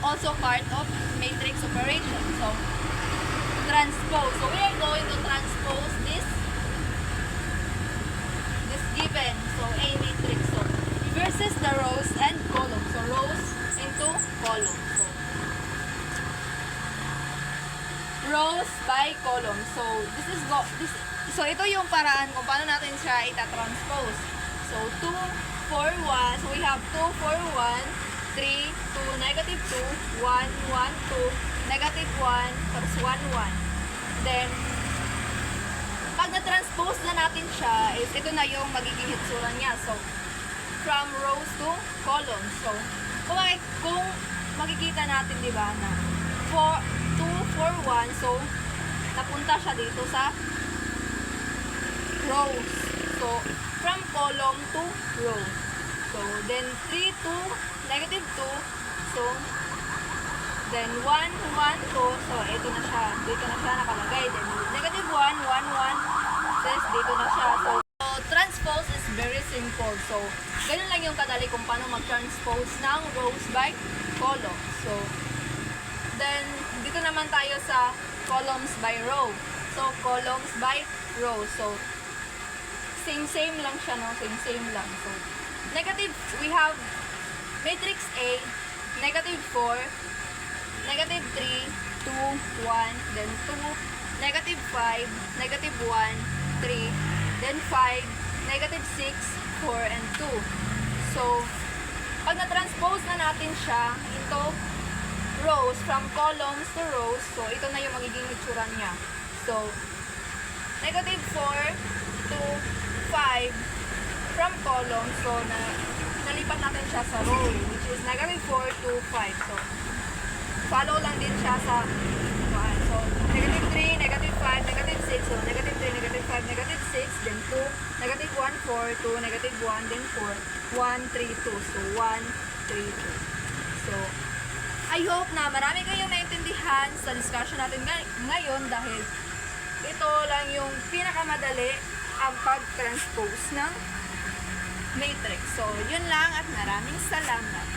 also part of matrix operation. So, transpose. So, we are going to transpose this given. So, A matrix. So, versus the rows and columns. So, rows into columns. So, rows by column. So, so ito yung paraan kung paano natin siya ita-transpose. So, 2, 4, 1. So, we have 2, 4, 1. 3, 2, negative 2, 1, 1, 2, negative 1, tapos 1, 1. Then, pag na-transpose na natin siya, is ito na yung magiging hitsura niya. So, from rows to columns. So, kung makikita natin, di ba, na 2, 4, 1, so, napunta siya dito sa rows. So, from column to row. So, then 3, 2, negative 2, so, then 1, 1, 2, so, ito na siya, dito na siya nakalagay, then negative 1, 1, 1, says, dito na siya, so, transpose is very simple, so, ganun lang yung kadali kung paano mag-transpose ng rows by columns, so, then, dito naman tayo sa columns by row, so, columns by row, so, same lang siya, no, same lang, so, negative, we have matrix A, negative 4, negative 3, 2, 1, then 2, negative 5, negative 1, 3, then 5, negative 6, 4, and 2. So, pag na-transpose na natin siya into rows, from columns to rows, so ito na yung magiging itsura niya. So, negative 4 to 5, from column, so nalipat natin siya sa row, which is negative 4 to 5. So, follow lang din siya sa so, negative 3, negative 5, negative 6, so negative 3, negative 5, negative 6, then 2, negative 1, 4, 2, negative 1, then 4, 1, 3, 2. So, 1, 3, 2. So, I hope na marami kayong naintindihan sa discussion natin ngayon dahil ito lang yung pinakamadali ang pag-transpose ng matrix. So, yun lang at maraming salamat.